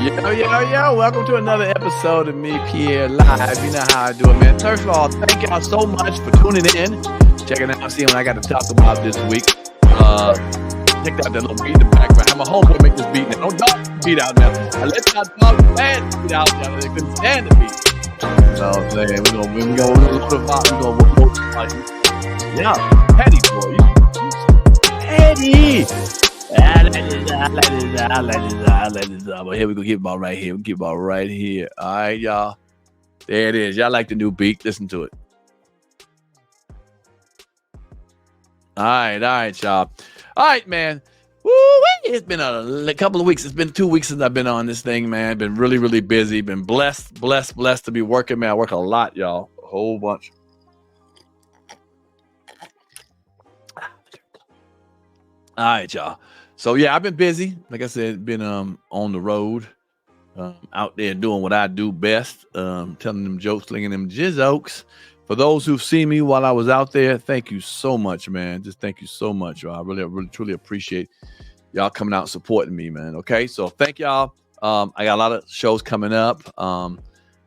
Yo. Welcome to another episode of me, Pierre, live. You know how I do it, man. First of all, thank y'all so much for tuning in, checking out, seeing what I got to talk about this week. Check out that little beat in the background. Have my homeboy make this beat now. Don't dog beat out now. I let y'all dog bad beat out now. They couldn't stand the beat. So I'm saying, we're going to load the vibe. We're going to load the vibe. Yeah, petty, boy. Petty. I like this. But here we go. Keep about right here. We keep about right here. All right, y'all. There it is. Y'all like the new beat? Listen to it. All right, y'all. All right, man. Woo-wee. It's been a couple of weeks. It's been 2 weeks since I've been on this thing, man. Been really, really busy. Been blessed to be working, man. I work a lot, y'all. A whole bunch. All right, y'all. So yeah, I've been busy. Like I said, been on the road, out there doing what I do best, telling them jokes, slinging them jizzokes. For those who've seen me while I was out there, thank you so much, man. Just thank you so much, y'all. I really, truly appreciate y'all coming out and supporting me, man. Okay, so thank y'all. I got a lot of shows coming up.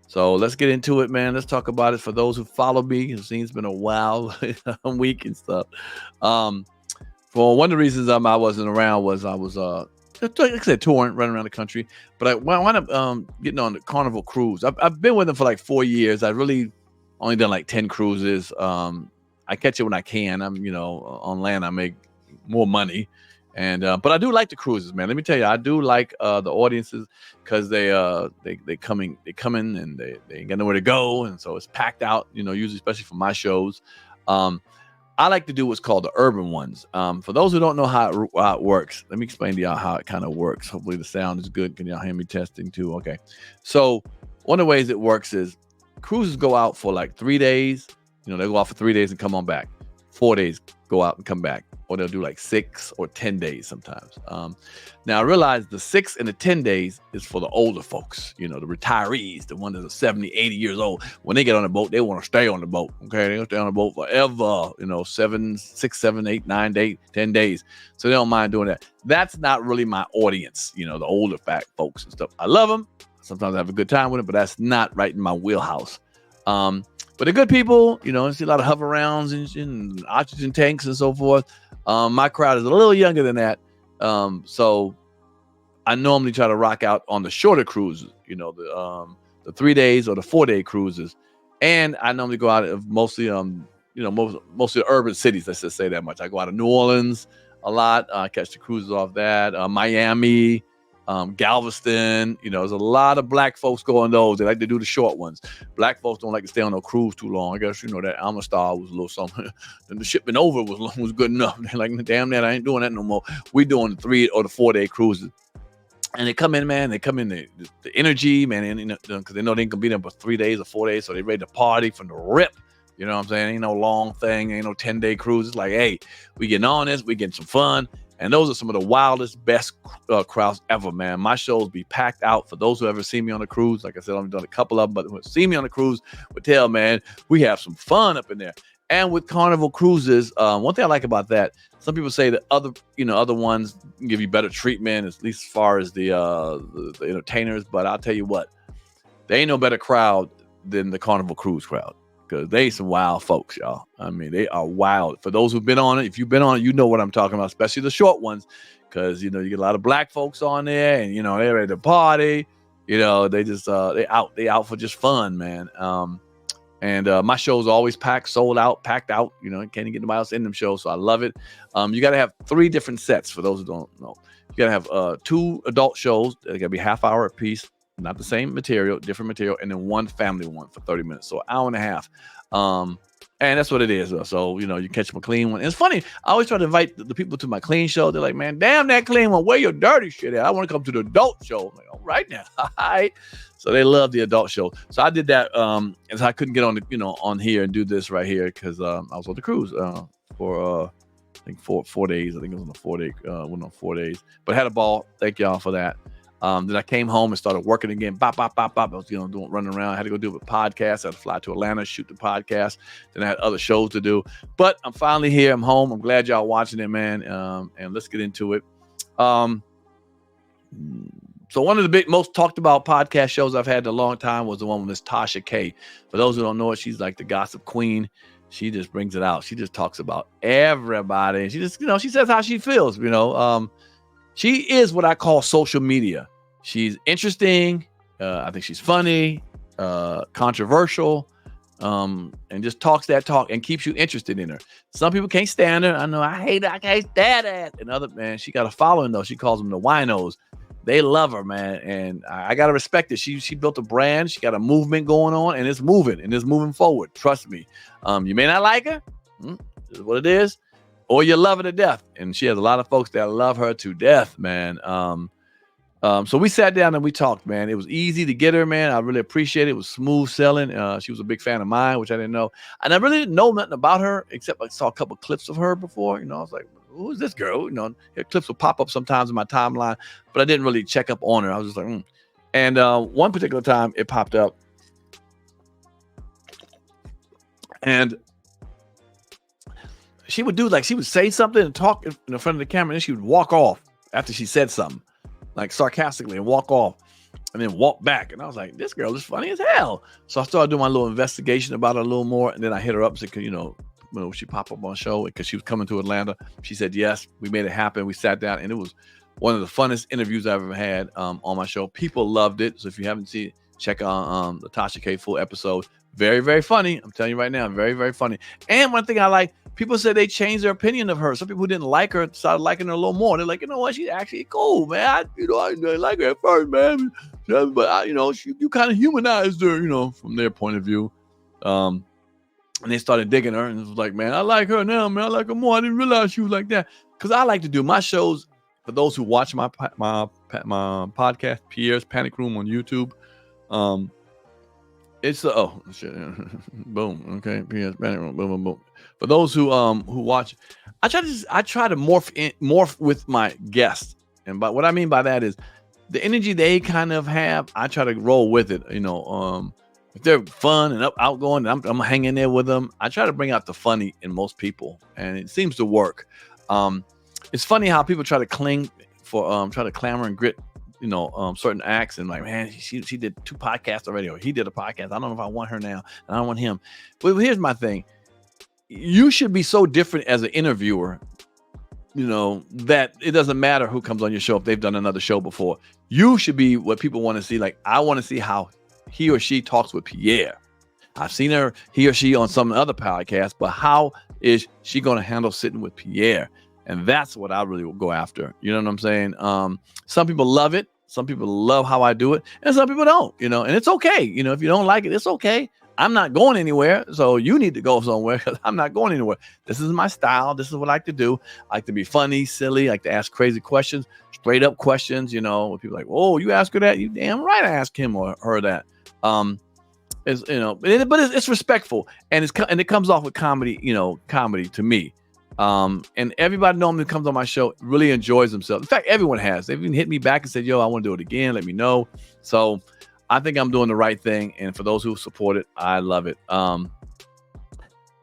So let's get into it, man. Let's talk about it. For those who follow me, it seems it's been a while, a week and stuff. Well, one of the reasons I wasn't around was I was, like I said, touring, running around the country. But I wound up getting on the Carnival cruise. I've been with them for like 4 years. I really only done like 10 cruises. I catch it when I can. I'm, on land I make more money, and but I do like the cruises, man. Let me tell you, I do like the audiences because they come in and they ain't got nowhere to go, and so it's packed out. Usually, especially for my shows. I like to do what's called the urban ones. For those who don't know how it works, let me explain to y'all how it kind of works. Hopefully the sound is good. Can y'all hear me testing too? Okay. So one of the ways it works is cruises go out for like 3 days. They go out for 3 days and come on back. 4 days, go out and come back. Or they'll do like 6 or 10 days sometimes. Now I realize the 6 and the 10 days is for the older folks, the retirees, the ones that are 70, 80 years old. When they get on the boat, they want to stay on the boat. Okay. They want to stay on the boat forever, 6, 7, 8, 9 days, 10 days. So they don't mind doing that. That's not really my audience, the older fat folks and stuff. I love them. Sometimes I have a good time with it, but that's not right in my wheelhouse. But they're good people, I see a lot of hover rounds and oxygen tanks and so forth. My crowd is a little younger than that. So I normally try to rock out on the shorter cruises, the 3 days or the 4 day cruises. And I normally go out of mostly, mostly the urban cities. Let's just say that much. I go out of New Orleans a lot. I catch the cruises off that. Miami, Galveston, there's a lot of black folks go on those. They like to do the short ones. Black folks don't like to stay on no cruise too long. I guess that Amstar was a little something. And the shipment over was good enough. They're like, damn that, I ain't doing that no more. We doing the 3 or the 4 day cruises. And they come in, man. They come in the energy, man, because they know they ain't gonna be there for 3 days or 4 days, so they ready to party from the rip. You know what I'm saying? Ain't no long thing, ain't no 10-day cruise. It's like, hey, we getting on this, we getting some fun. And those are some of the wildest, best crowds ever, man. My shows be packed out. For those who ever seen me on the cruise, like I said, I've done a couple of them, but who see me on the cruise would tell, man, we have some fun up in there. And with Carnival cruises, one thing I like about that, some people say that other ones give you better treatment, at least as far as the entertainers. But I'll tell you what, there ain't no better crowd than the Carnival cruise crowd. Because they some wild folks, y'all. I mean, they are wild. For those who've been on it, if you've been on it, you know what I'm talking about, especially the short ones. Because, you get a lot of black folks on there and, they're ready to party. They just, they out for just fun, man. And my shows are always packed, sold out, packed out. Can't even get nobody else in them shows. So I love it. You got to have 3 different sets for those who don't know. You got to have 2 adult shows. They got to be half hour apiece. Not the same material, different material, and then 1 family one for 30 minutes. So an hour and a half. And that's what it is. So, you catch my clean one. And it's funny. I always try to invite the people to my clean show. They're like, man, damn that clean one. Where your dirty shit at? I want to come to the adult show. I'm like, all right now. All right. So they love the adult show. So I did that. And so I couldn't get on on here and do this right here because I was on the cruise for I think 4 days. I think it was on a 4 day, went on 4 days. But I had a ball. Thank y'all for that. Then I came home and started working again. Bop. I was, running around. I had to go do a podcast. I had to fly to Atlanta, shoot the podcast. Then I had other shows to do. But I'm finally here. I'm home. I'm glad y'all watching it, man. And let's get into it. So one of the most talked about podcast shows I've had in a long time was the one with Miss Tasha K. For those who don't know it, she's like the gossip queen. She just brings it out. She just talks about everybody. She just, she says how she feels, She is what I call social media. She's interesting. I think she's funny, controversial, and just talks that talk and keeps you interested in her. Some people can't stand her. I know I hate her. I can't stand it. And other, man, she got a following though. She calls them the winos. They love her, man. And I got to respect it. She built a brand. She got a movement going on and it's moving forward. Trust me. You may not like her. This is what it is. Or you love her to death. And she has a lot of folks that love her to death, man. So we sat down and we talked, man. It was easy to get her, man. I really appreciate it. It was smooth selling. She was a big fan of mine, which I didn't know. And I really didn't know nothing about her, except I saw a couple of clips of her before. I was like, who is this girl? Clips will pop up sometimes in my timeline, but I didn't really check up on her. I was just like, And one particular time it popped up. And she would she would say something and talk in front of the camera, and then she would walk off after she said something, like sarcastically, and walk off and then walk back. And I was like, this girl is funny as hell. So I started doing my little investigation about her a little more. And then I hit her up and said, she popped up on the show because she was coming to Atlanta. She said, yes, we made it happen. We sat down and it was one of the funnest interviews I've ever had on my show. People loved it. So if you haven't seen it, check out the Tasha K full episode. Very, very funny. I'm telling you right now, very, very funny. And one thing I like, people said they changed their opinion of her. Some people who didn't like her started liking her a little more. They're like, you know what? She's actually cool, man. I didn't like her at first, man. But, you kind of humanized her, from their point of view. And they started digging her. And it was like, man, I like her now, man. I like her more. I didn't realize she was like that. Because I like to do my shows, for those who watch my podcast, Pierre's Panic Room on YouTube. It's boom. Okay, Pierre's Panic Room. Boom, boom, boom. For those who watch, I try to morph with my guests, and but what I mean by that is the energy they kind of have. I try to roll with it. If they're fun and outgoing, and I'm hanging there with them. I try to bring out the funny in most people, and it seems to work. It's funny how people try to clamor and grit. Certain acts and like, man, she did 2 podcasts already, or he did a podcast. I don't know if I want her now, and I don't want him. But here's my thing. You should be so different as an interviewer, that it doesn't matter who comes on your show if they've done another show before. You should be what people want to see. Like, I want to see how he or she talks with Pierre. I've seen he or she on some other podcasts, but how is she going to handle sitting with Pierre? And that's what I really will go after. You know what I'm saying? Some people love it. Some people love how I do it. And some people don't, and it's okay. If you don't like it, it's okay. I'm not going anywhere. So you need to go somewhere because I'm not going anywhere. This is my style. This is what I like to do. I like to be funny, silly. I like to ask crazy questions, straight up questions, when people are like, oh, you ask her that? You damn right I ask him or her that. It's respectful. And it comes off with comedy, comedy to me. And everybody normally comes on my show really enjoys themselves. In fact, everyone has. They've even hit me back and said, yo, I want to do it again. Let me know. So I think I'm doing the right thing. And for those who support it, I love it.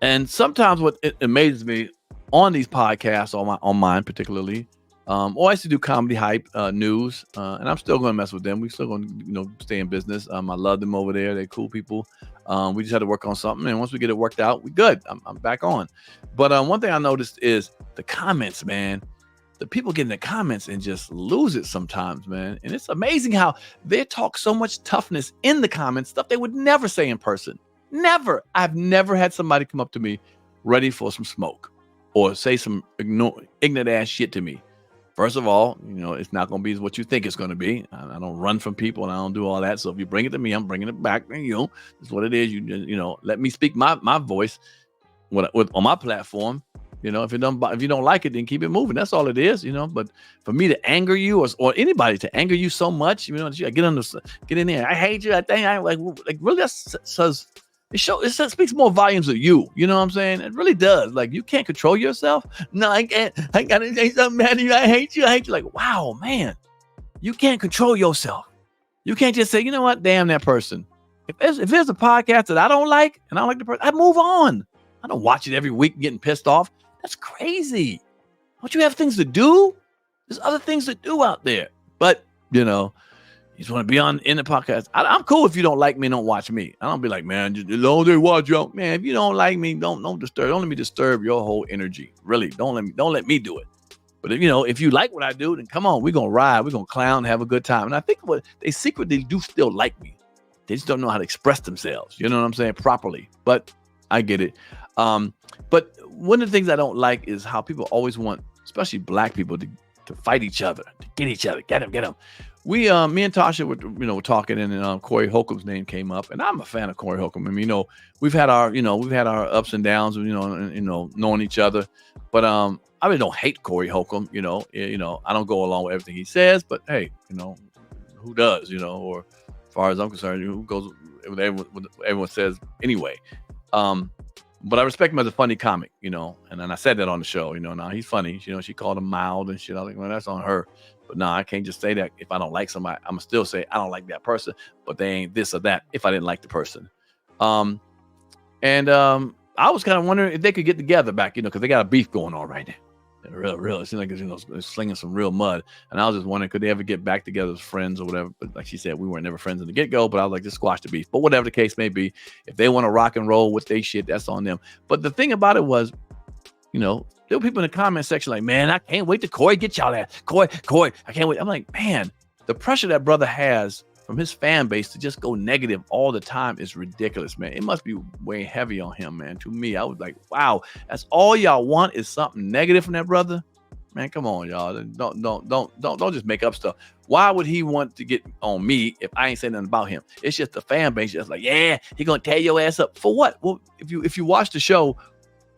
And sometimes what it amazes me on these podcasts, on mine particularly, I used to do comedy hype news, and I'm still going to mess with them. We're still going to, stay in business. I love them over there. They're cool people. We just had to work on something, and once we get it worked out, we good. I'm back on. But one thing I noticed is the comments, man. The people get in the comments and just lose it sometimes, man. And it's amazing how they talk so much toughness in the comments, stuff they would never say in person. Never. I've never had somebody come up to me ready for some smoke or say some ignorant ass shit to me. First of all, it's not going to be what you think it's going to be. I don't run from people and I don't do all that. So if you bring it to me, I'm bringing it back. It's what it is. You let me speak my voice on my platform. If you don't like it, then keep it moving. That's all it is. But for me to anger you or anybody to anger you so much, you get in there. I hate you. I think I like really that says. It speaks more volumes of you. You know what I'm saying? It really does. Like, you can't control yourself. No, I can't. I gotta say something bad to you. I hate you. Like, wow, man. You can't control yourself. You can't just say, you know what? Damn that person. If there's a podcast that I don't like and I don't like the person, I move on. I don't watch it every week getting pissed off. That's crazy. Don't you have things to do? There's other things to do out there. But, You just want to be on in the podcast. I'm cool if you don't like me, don't watch me. I don't be like, man, just as long as they watch you, man. If you don't like me, don't disturb. Don't let me disturb your whole energy. Really, don't let me do it. But if you like what I do, then come on, we're gonna ride, we're gonna clown, have a good time. And I think what they secretly do still like me. They just don't know how to express themselves. You know what I'm saying? Properly. But I get it. But one of the things I don't like is how people always want, especially black people, to fight each other, to get each other, get them. Me and Tasha were talking, and Corey Holcomb's name came up, and I'm a fan of Corey Holcomb. I mean, we've had our ups and downs, knowing each other, but I really don't hate Corey Holcomb. I don't go along with everything he says, but hey, who does? Or as far as I'm concerned, who goes with everyone says anyway. But I respect him as a funny comic, and then I said that on the show, now he's funny. She called him mild and shit. I was like, well, that's on her. But no, I can't just say that. If I don't like somebody, I'm gonna still say I don't like that person, but they ain't this or that if I didn't like the person. I was kind of wondering if they could get together back, because they got a beef going on right now. Real. It seems like it's slinging some real mud. And I was just wondering, could they ever get back together as friends or whatever? But like she said, we weren't never friends in the get-go, but I was like, just squash the beef. But whatever the case may be, if they want to rock and roll with their shit, that's on them. But the thing about it was, there were people in the comment section like, man, I can't wait to Corey get y'all that. Corey, I can't wait. I'm like, man, the pressure that brother has from his fan base to just go negative all the time is ridiculous, man. It must be way heavy on him, man. To me, I was like, wow, that's all y'all want is something negative from that brother? Man, come on, y'all. Don't just make up stuff. Why would he want to get on me if I ain't saying nothing about him? It's just the fan base just like, yeah, he gonna tear your ass up. For what? Well, if you watch the show,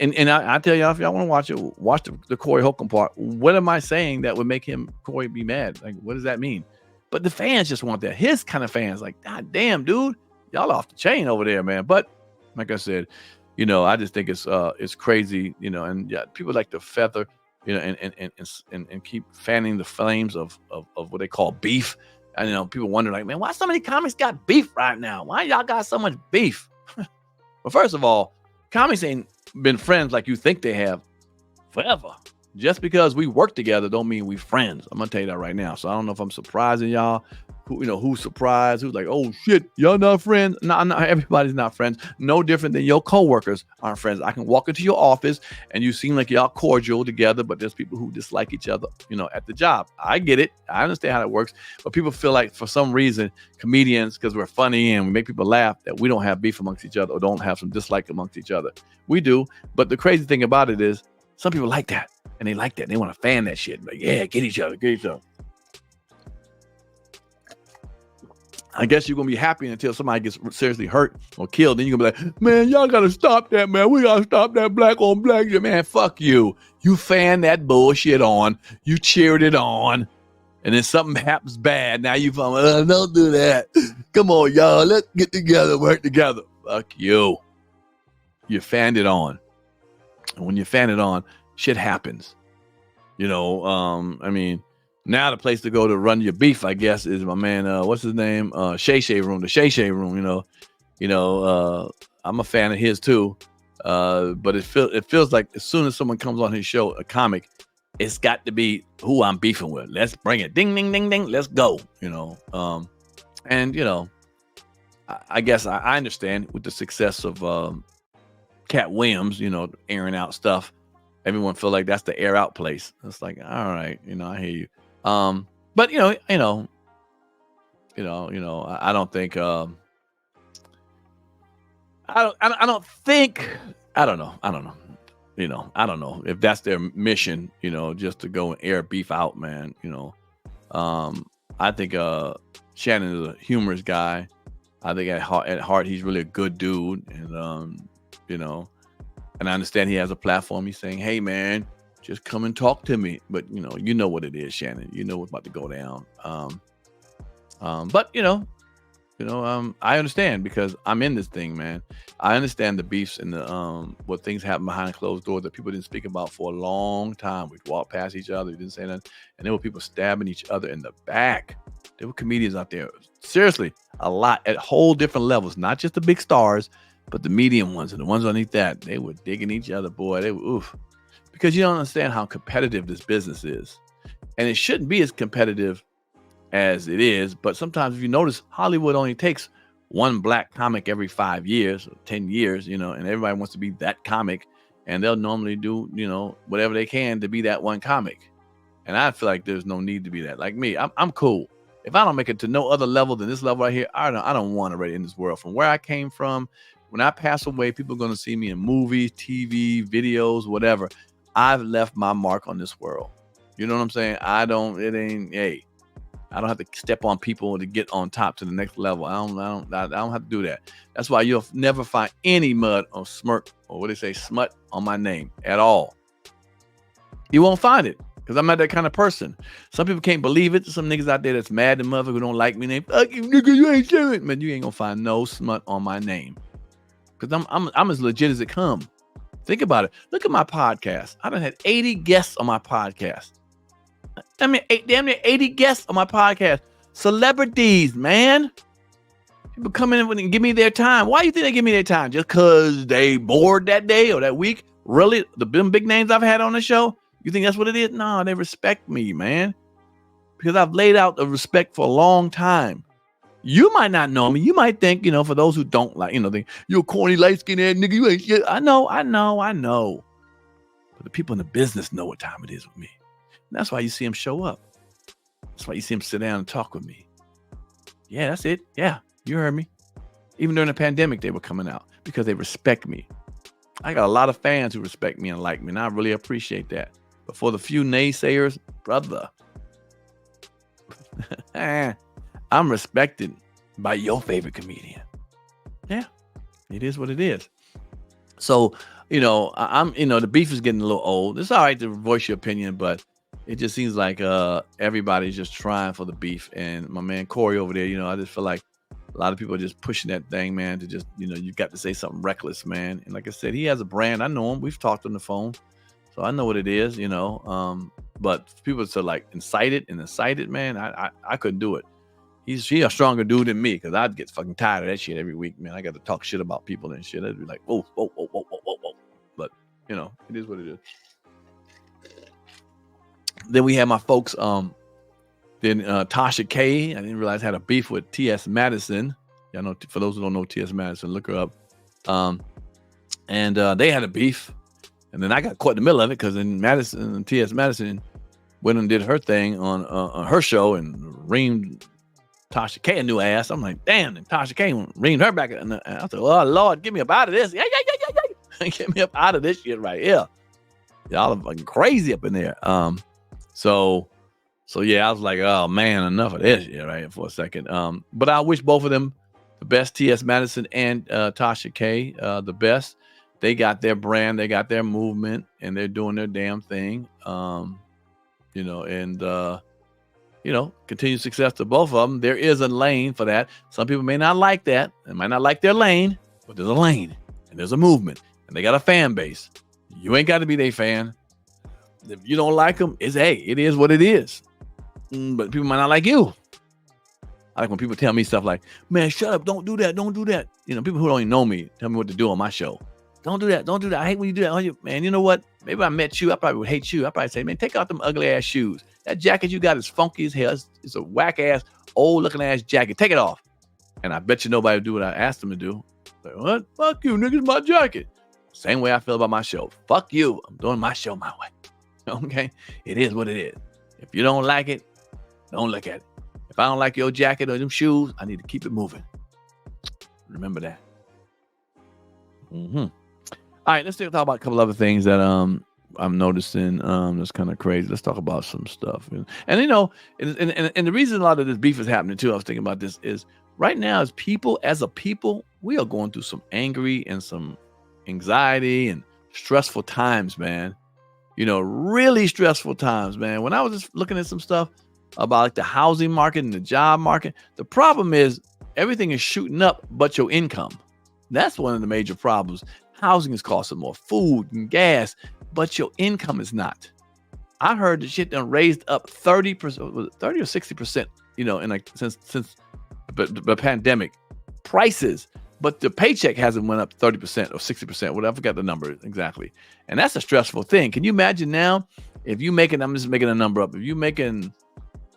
and I tell y'all, if y'all want to watch it, watch the Corey Holcomb part. What am I saying that would make Corey be mad? Like, what does that mean? But the fans just want that. His kind of fans, like, God damn, dude, y'all off the chain over there, man. But like I said, I just think it's crazy, and yeah, people like to feather, and keep fanning the flames of what they call beef. And people wonder, like, man, why so many comics got beef right now? Why y'all got so much beef? Well, first of all, comics ain't been friends like you think they have forever. Just because we work together don't mean we friends. I'm gonna tell you that right now. So I don't know if I'm surprising y'all. Who's surprised? Who's like, oh shit, y'all not friends? No, everybody's not friends. No different than your coworkers aren't friends. I can walk into your office and you seem like y'all cordial together, but there's people who dislike each other, at the job. I get it. I understand how it works. But people feel like for some reason, comedians, because we're funny and we make people laugh, that we don't have beef amongst each other or don't have some dislike amongst each other. We do. But the crazy thing about it is some people like that. And they like that. They want to fan that shit. Like, yeah, get each other. I guess you're going to be happy until somebody gets seriously hurt or killed. Then you're going to be like, man, y'all got to stop that, man. We got to stop that black on black shit. Man, fuck you. You fan that bullshit on. You cheered it on. And then something happens bad. Now you don't do that. Come on, y'all. Let's get together, work together. Fuck you. You fanned it on. And when you fan it on, shit happens. I mean, now the place to go to run your beef, I guess, is my man, what's his name? Shay Room, the Shay Room, I'm a fan of his too. But it feels like as soon as someone comes on his show, a comic, it's got to be who I'm beefing with. Let's bring it. Ding, ding, ding, ding. Let's go. I guess I understand with the success of Cat Williams, airing out stuff. Everyone feel like that's the air out place. It's like, all right, I hear you. But I don't think I don't think I don't know. I don't know if that's their mission, just to go and air beef out, man. I think Shannon is a humorous guy. I think at heart he's really a good dude, and and I understand he has a platform. He's saying, hey man, just come and talk to me. But you know what it is, Shannon. You know what's about to go down. But I understand because I'm in this thing, man. I understand the beefs and the what things happen behind closed doors that people didn't speak about for a long time. We'd walk past each other, we didn't say nothing, and there were people stabbing each other in the back. There were comedians out there, seriously, a lot at whole different levels, not just the big stars, but the medium ones and the ones underneath that. They were digging each other, boy. They were oof. Because you don't understand how competitive this business is. And it shouldn't be as competitive as it is. But sometimes if you notice, Hollywood only takes one black comic every 5 years or 10 years, and everybody wants to be that comic, and they'll normally do, whatever they can to be that one comic. And I feel like there's no need to be that. Like me, I'm cool. If I don't make it to no other level than this level right here, I don't want already in this world. From where I came from, when I pass away, people are going to see me in movies, TV, videos, whatever. I've left my mark on this world. You know what I'm saying? I don't have to step on people to get on top to the next level. I don't have to do that. That's why you'll never find any mud or smut on my name at all. You won't find it because I'm not that kind of person. Some people can't believe it. Some niggas out there that's mad at mother who don't like me. They fuck you, nigga, you ain't shit. Man, you ain't gonna find no smut on my name because I'm as legit as it come. Think about it. Look at my podcast. I done had 80 guests on my podcast. I mean, damn near 80 guests on my podcast. Celebrities, man. People come in and give me their time. Why do you think they give me their time? Just because they bored that day or that week? Really? The big names I've had on the show? You think that's what it is? No, they respect me, man. Because I've laid out the respect for a long time. You might not know me. You might think, for those who don't like, think you're a corny, light-skinned ass nigga. You ain't shit. I know. But the people in the business know what time it is with me. And that's why you see them show up. That's why you see them sit down and talk with me. Yeah, that's it. Yeah, you heard me. Even during the pandemic, they were coming out because they respect me. I got a lot of fans who respect me and like me, and I really appreciate that. But for the few naysayers, brother, I'm respected by your favorite comedian. Yeah, it is what it is. So, the beef is getting a little old. It's all right to voice your opinion, but it just seems like everybody's just trying for the beef. And my man Corey over there, I just feel like a lot of people are just pushing that thing, man, to just, you got to say something reckless, man. And like I said, he has a brand. I know him. We've talked on the phone. So I know what it is, but people to like incite it, man, I couldn't do it. He's a stronger dude than me because I'd get fucking tired of that shit every week, man. I got to talk shit about people and shit. I'd be like, whoa. But, it is what it is. Then we had my folks, Tasha K. I didn't realize had a beef with T.S. Madison. Y'all know, for those who don't know T.S. Madison, look her up. And they had a beef. And then I got caught in the middle of it because then T.S. Madison went and did her thing on her show and reamed Tasha K a new ass. I'm like, damn, and Tasha K reamed her back. And I said, oh, Lord, get me up out of this. Yeah. Get me up out of this shit right here. Y'all are fucking crazy up in there. So yeah, I was like, oh man, enough of this shit right here for a second. But I wish both of them the best, T.S. Madison and Tasha K, the best. They got their brand, they got their movement, and they're doing their damn thing. Continued success to both of them. There is a lane for that. Some people may not like that. They might not like their lane, but there's a lane and there's a movement and they got a fan base. You ain't got to be their fan. If you don't like them, it is what it is. But people might not like you. I like when people tell me stuff like, man, shut up. Don't do that. Don't do that. People who don't even know me tell me what to do on my show. Don't do that. Don't do that. I hate when you do that. Man, you know what? Maybe I met you. I probably would hate you. I probably say, man, take out them ugly ass shoes. That jacket you got is funky as hell. It's a whack ass, old looking ass jacket. Take it off. And I bet you nobody would do what I asked them to do. Like, what? Fuck you, nigga. It's my jacket. Same way I feel about my show. Fuck you. I'm doing my show my way. Okay? It is what it is. If you don't like it, don't look at it. If I don't like your jacket or them shoes, I need to keep it moving. Remember that. All right, let's talk about a couple other things that I'm noticing that's kind of crazy. Let's talk about some stuff. And the reason a lot of this beef is happening too, I was thinking about this, is right now as a people, we are going through some angry and some anxiety and stressful times, man. Really stressful times, man. When I was just looking at some stuff about like the housing market and the job market, the problem is everything is shooting up but your income. That's one of the major problems. Housing is costing more, food and gas, but your income is not. I heard the shit done raised up 30%, 30 or 60%, in like since the pandemic prices, but the paycheck hasn't went up 30% or 60%, whatever. I forgot the number exactly. And that's a stressful thing. Can you imagine now if you making, I'm just making a number up. If you making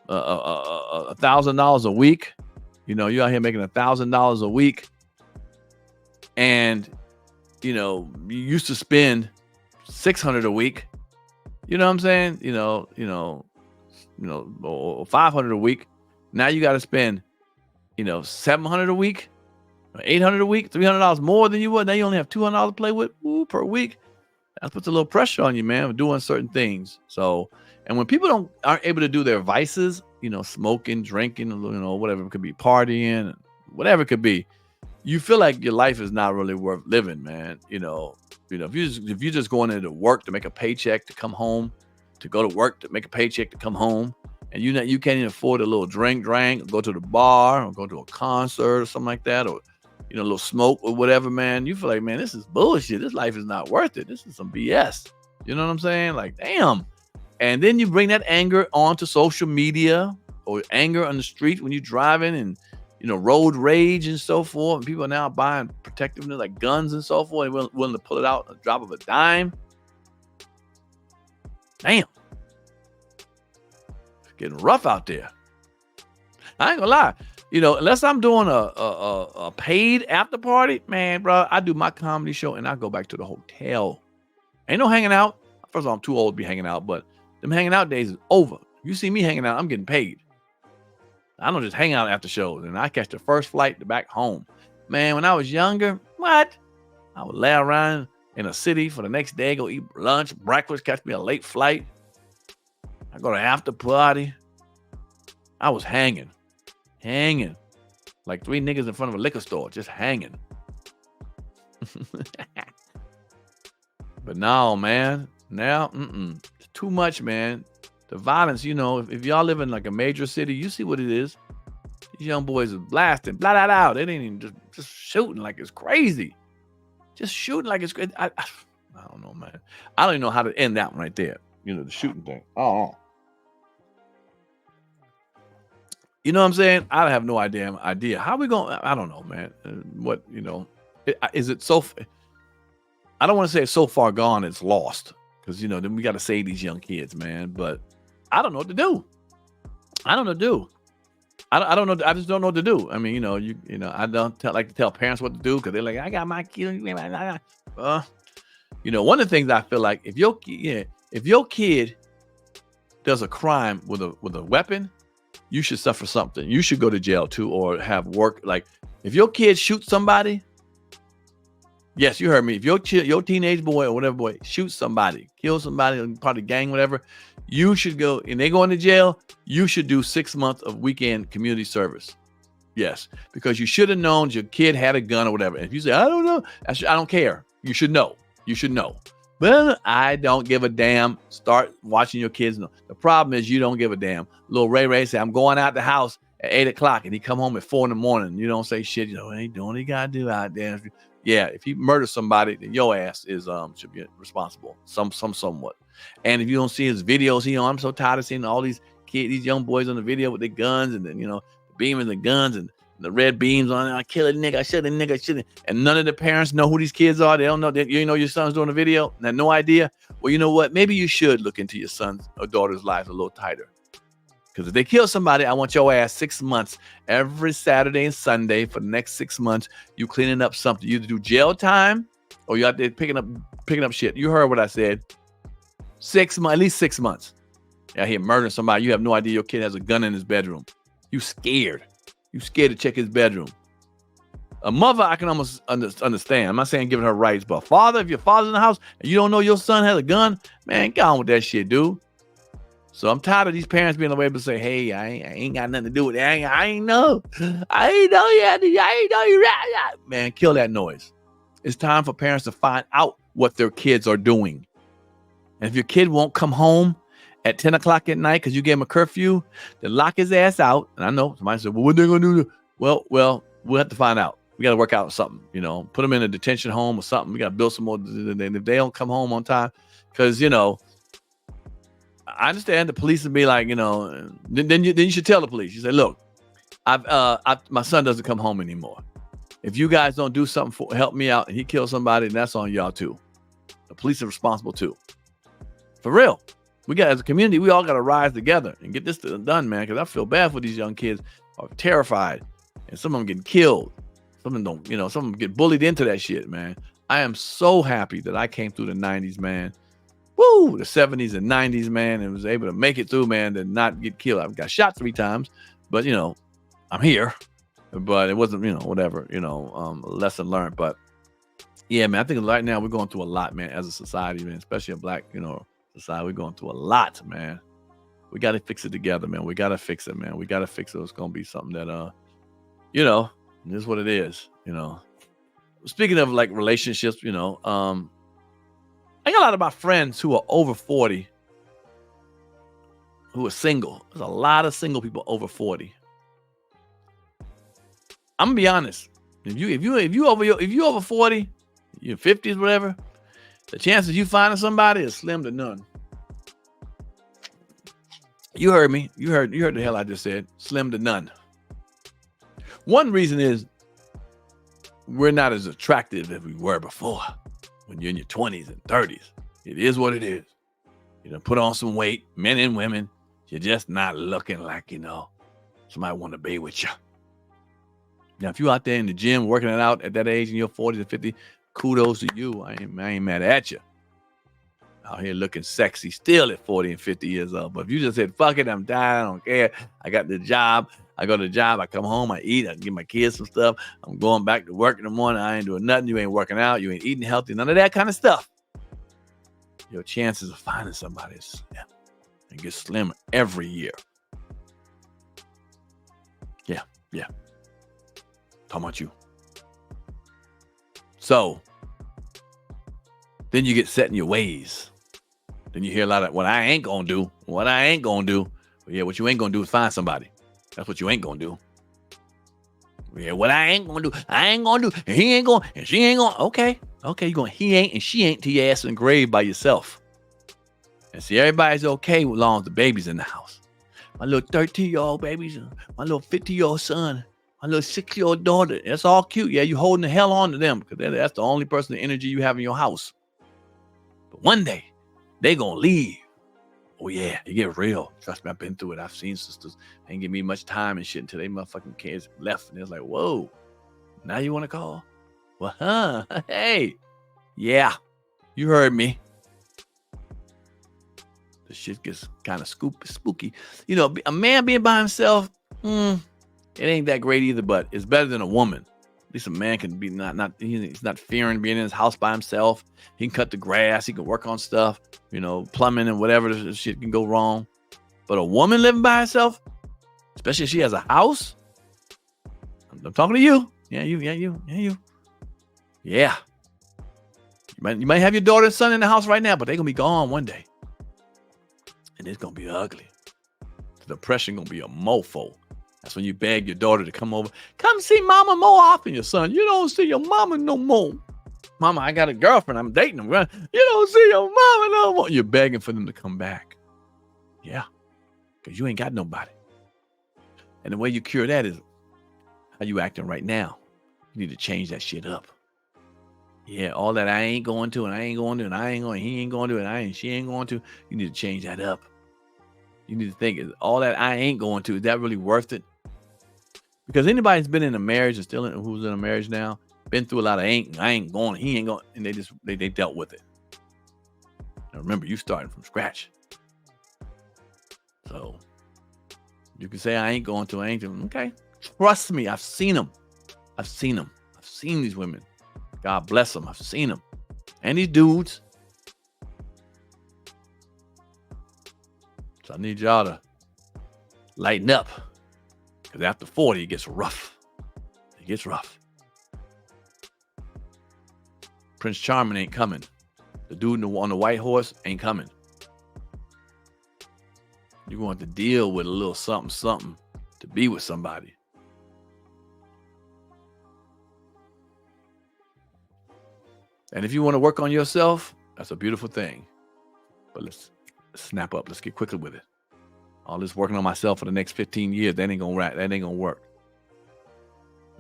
$1,000 a week. You know, you're out here making $1,000 a week, and you know you used to spend $600 a week. You know what I'm saying? Or $500 a week. Now you got to spend, $700 a week, or $800 a week, $300 more than you would. Now you only have $200 to play with per week. That puts a little pressure on you, man, with doing certain things. So, and when people aren't able to do their vices, smoking, drinking, whatever it could be, partying, whatever it could be, you feel like your life is not really worth living, man. If you're just going into work to make a paycheck to come home, to go to work to make a paycheck to come home, and you can't even afford a little drink, or go to the bar, or go to a concert or something like that, or a little smoke or whatever, man, you feel like, man, this is bullshit. This life is not worth it. This is some BS. You know what I'm saying? Like, damn. And then you bring that anger onto social media, or anger on the street when you're driving, and road rage and so forth. And people are now buying protectiveness like guns and so forth, and willing to pull it out at a drop of a dime. Damn. It's getting rough out there. I ain't gonna lie. Unless I'm doing a paid after party, man, bro, I do my comedy show and I go back to the hotel. Ain't no hanging out. First of all, I'm too old to be hanging out, but them hanging out days is over. You see me hanging out, I'm getting paid. I don't just hang out after shows, and I catch the first flight to back home. Man, when I was younger, what? I would lay around in a city for the next day, go eat lunch, breakfast, catch me a late flight. I go to after party. I was hanging. Like 3 niggas in front of a liquor store, just hanging. But now, man, it's too much, man. The violence, if y'all live in like a major city, you see what it is. These young boys are blasting, blah, blah, blah. They ain't even just shooting like it's crazy. Just shooting like it's crazy. I don't know, man. I don't even know how to end that one right there. The shooting thing. Oh. You know what I'm saying? I have no idea. How we going? I don't know, man. Is it so? I don't want to say it's so far gone, it's lost. Because, then we got to save these young kids, man. But I don't know what to do. I don't know. I just don't know what to do. I mean, I don't like to tell parents what to do because they're like, I got my kid. One of the things I feel like if your kid does a crime with a weapon, you should suffer something. You should go to jail too, or have work. Like if your kid shoots somebody, yes, you heard me. If your teenage boy or whatever boy shoots somebody, kills somebody, part of the gang, whatever, you should go, and they go into jail, you should do 6 months of weekend community service. Yes, because you should have known your kid had a gun or whatever. And if you say, I don't know, I don't care. You should know. Well, I don't give a damn. Start watching your kids know. The problem is you don't give a damn. Little Ray say, I'm going out the house at 8 o'clock, and he come home at 4 a.m. You don't say shit. Ain't doing what he got to do out there. Yeah, if he murders somebody, then your ass is should be responsible, somewhat. And if you don't see his videos, I'm so tired of seeing all these kids, these young boys on the video with their guns, and then beaming the guns and the red beams on it. I kill a nigga, I shoot a nigga, and none of the parents know who these kids are. They don't know that your son's doing a video and have no idea. Well, you know what? Maybe you should look into your son's or daughter's lives a little tighter. Because if they kill somebody, I want your ass 6 months every Saturday and Sunday for the next 6 months. You cleaning up something. You either do jail time or you out there picking up shit. You heard what I said. 6 months, at least 6 months. You out here murdering somebody. You have no idea your kid has a gun in his bedroom. You scared. You scared to check his bedroom. A mother, I can almost understand. I'm not saying giving her rights, but father, if your father's in the house and you don't know your son has a gun, man, get on with that shit, dude. So I'm tired of these parents being able to say, hey, I ain't got nothing to do with it. I ain't know you. Man, kill that noise. It's time for parents to find out what their kids are doing. And if your kid won't come home at 10 o'clock at night because you gave him a curfew, then lock his ass out. And I know somebody said, well, what are they going to do? Well, we'll have to find out. We got to work out something, put them in a detention home or something. We got to build some more. And if they don't come home on time, because, I understand the police would be like, then you should tell the police. You say, look, my son doesn't come home anymore. If you guys don't do something help me out, and he kills somebody, then that's on y'all too. The police are responsible too. For real. We got, as a community, we all got to rise together and get this done, man. Because I feel bad for these young kids who are terrified, and some of them getting killed. Some of them don't, some of them get bullied into that shit, man. I am so happy that I came through the 90s, man. Woo, the 70s and 90s, man, and was able to make it through, man, and not get killed. I got shot 3 times, but I'm here. But it wasn't, whatever, lesson learned. But yeah, man, I think right now we're going through a lot, man, as a society, man, especially a black, society. We're going through a lot, man. We got to fix it together, man. We got to fix it, man. We got to fix it. It's going to be something that, this is what it is, Speaking of like relationships, I got a lot of my friends who are over 40 who are single. There's a lot of single people over 40. I'm gonna be honest. If you over 40, you're 50s, whatever, the chances you finding somebody is slim to none. You heard me. You heard the hell I just said. Slim to none. One reason is we're not as attractive as we were before. When you're in your 20s and 30s, it is what it is. Put on some weight, men and women. You're just not looking like, somebody want to be with you. Now, if you're out there in the gym working it out at that age and you're 40 to 50, kudos to you. I ain't mad at you. Out here looking sexy still at 40 and 50 years old. But if you just said, fuck it, I'm tired, I don't care. I got the job. I go to the job. I come home. I eat. I give my kids some stuff. I'm going back to work in the morning. I ain't doing nothing. You ain't working out. You ain't eating healthy. None of that kind of stuff. Your chances of finding somebody is slim. And get slimmer every year. Yeah. Talking about you. So, then you get set in your ways. Then you hear a lot of what I ain't gonna do. But yeah, what you ain't gonna do is find somebody. That's what you ain't gonna do. Yeah, what I ain't gonna do. I ain't gonna do. And he ain't gonna. And she ain't gonna. Okay, you going. He ain't and she ain't till your ass in the grave by yourself. And see, everybody's okay as long as the baby's in the house. My little 13-year-old babies, my little 50-year-old son, my little 6-year-old daughter. That's all cute. Yeah, you holding the hell on to them because that's the only person, the energy you have in your house. But one day, they gonna leave. Oh yeah, you get real. Trust me, I've been through it. I've seen sisters. They ain't give me much time and shit until they motherfucking kids left. And it's like, whoa, now you want to call? Well, hey, yeah, you heard me. The shit gets kind of spooky. A man being by himself, it ain't that great either, but it's better than a woman. At least a man can be he's not fearing being in his house by himself. He can cut the grass. He can work on stuff, plumbing and whatever the shit can go wrong. But a woman living by herself, especially if she has a house, I'm talking to you. Yeah, you. Yeah. You might have your daughter and son in the house right now, but they're going to be gone one day. And it's going to be ugly. The depression going to be a mofo. That's when you beg your daughter to come over. Come see mama more often, your son. You don't see your mama no more. Mama, I got a girlfriend. I'm dating them. You don't see your mama no more. You're begging for them to come back. Yeah. Because you ain't got nobody. And the way you cure that is how you acting right now. You need to change that shit up. Yeah, all that I ain't going to and I ain't going to and I ain't going, he ain't going to and she ain't going to. You need to change that up. You need to think, is all that I ain't going to, is that really worth it? Because anybody who's been in a marriage and who's in a marriage now, been through a lot of I ain't going, he ain't going, and they dealt with it. Now remember, you starting from scratch. So you can say I ain't going to, okay. Trust me, I've seen them. I've seen these women. God bless them. I've seen them. And these dudes. So I need y'all to lighten up. Because after 40, it gets rough. Prince Charming ain't coming. The dude on the white horse ain't coming. You're going to deal with a little something to be with somebody. And if you want to work on yourself, that's a beautiful thing. But let's snap up. Let's get quickly with it. All this working on myself for the next 15 years, that ain't gonna work.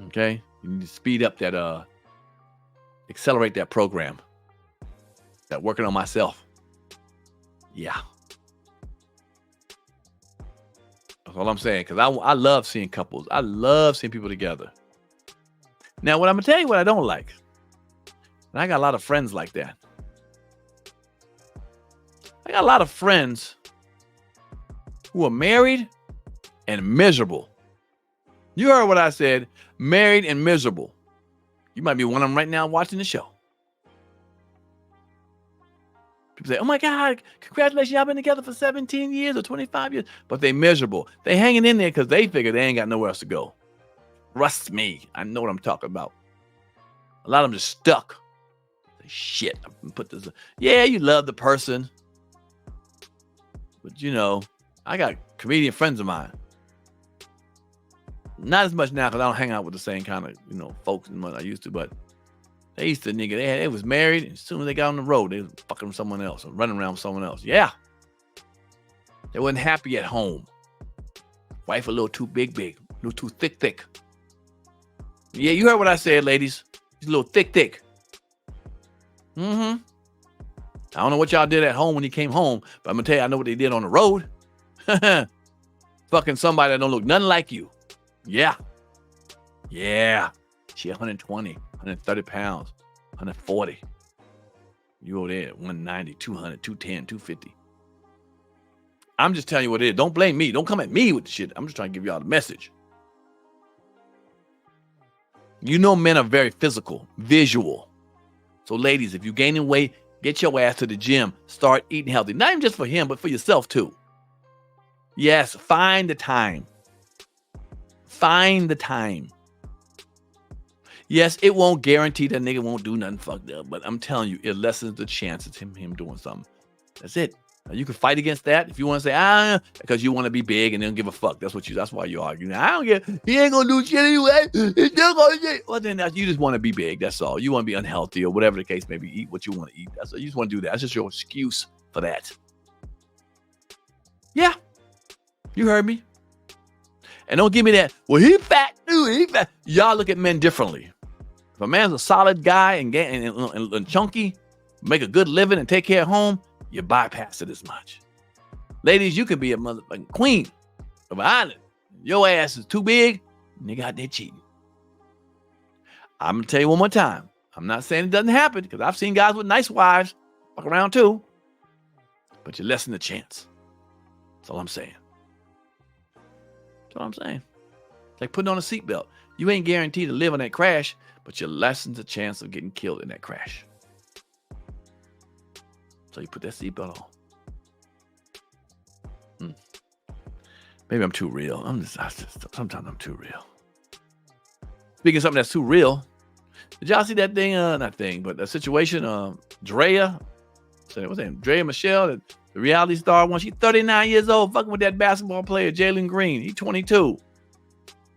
Okay? You need to speed up that, accelerate that program. That working on myself. Yeah. all I'm saying. Because I love seeing couples. I love seeing people together. Now, what I'm going to tell you what I don't like. And I got a lot of friends like that. I got a lot of friends who are married and miserable. You heard what I said. Married and miserable. You might be one of them right now watching the show. People say, oh my God, congratulations, y'all been together for 17 years or 25 years. But they miserable. They hanging in there because they figure they ain't got nowhere else to go. Trust me. I know what I'm talking about. A lot of them just stuck. Shit. I put this. Yeah, you love the person. But you know, I got comedian friends of mine. Not as much now because I don't hang out with the same kind of, folks and what I used to, but they used to they was married, and as soon as they got on the road, they was fucking with someone else or running around with someone else. Yeah. They wasn't happy at home. Wife a little too big, a little too thick. Yeah, you heard what I said, ladies. He's a little thick. I don't know what y'all did at home when he came home, but I'm gonna tell you, I know what they did on the road. Fucking somebody that don't look nothing like you. Yeah. She 120, 130 pounds, 140. You over there at 190, 200, 210, 250. I'm just telling you what it is. Don't blame me. Don't come at me with the shit. I'm just trying to give y'all the message. You know men are very physical, visual. So ladies, if you're gaining weight, get your ass to the gym. Start eating healthy. Not even just for him, but for yourself too. Yes, find the time. Find the time. Yes, it won't guarantee that nigga won't do nothing fucked up, but I'm telling you, it lessens the chances of him doing something. That's it. Now, you can fight against that if you want to say, because you want to be big and don't give a fuck. That's why you argue. I don't get, he ain't gonna do shit anyway. He's still gonna do. Well, then you just want to be big. That's all. You want to be unhealthy or whatever the case may be. Eat what you want to eat. That's all. You just want to do that. That's just your excuse for that. Yeah, you heard me. And don't give me that. Well, he fat, dude. He fat. Y'all look at men differently. If a man's a solid guy and chunky, make a good living and take care of home, you bypass it as much. Ladies, you could be a motherfucking queen of an island. Your ass is too big, nigga out there cheating. I'm going to tell you one more time. I'm not saying it doesn't happen because I've seen guys with nice wives fuck around too. But you lessen the chance. That's all I'm saying. That's all I'm saying. It's like putting on a seatbelt. You ain't guaranteed to live in that crash, but you lessen the chance of getting killed in that crash. So you put that seatbelt on. Maybe I'm too real. Sometimes I'm too real. Speaking of something that's too real, did y'all see that thing? Not thing, but the situation. Drea, what's her name? Drea Michelle, the reality star one. She's 39 years old, fucking with that basketball player Jalen Green. He's 22.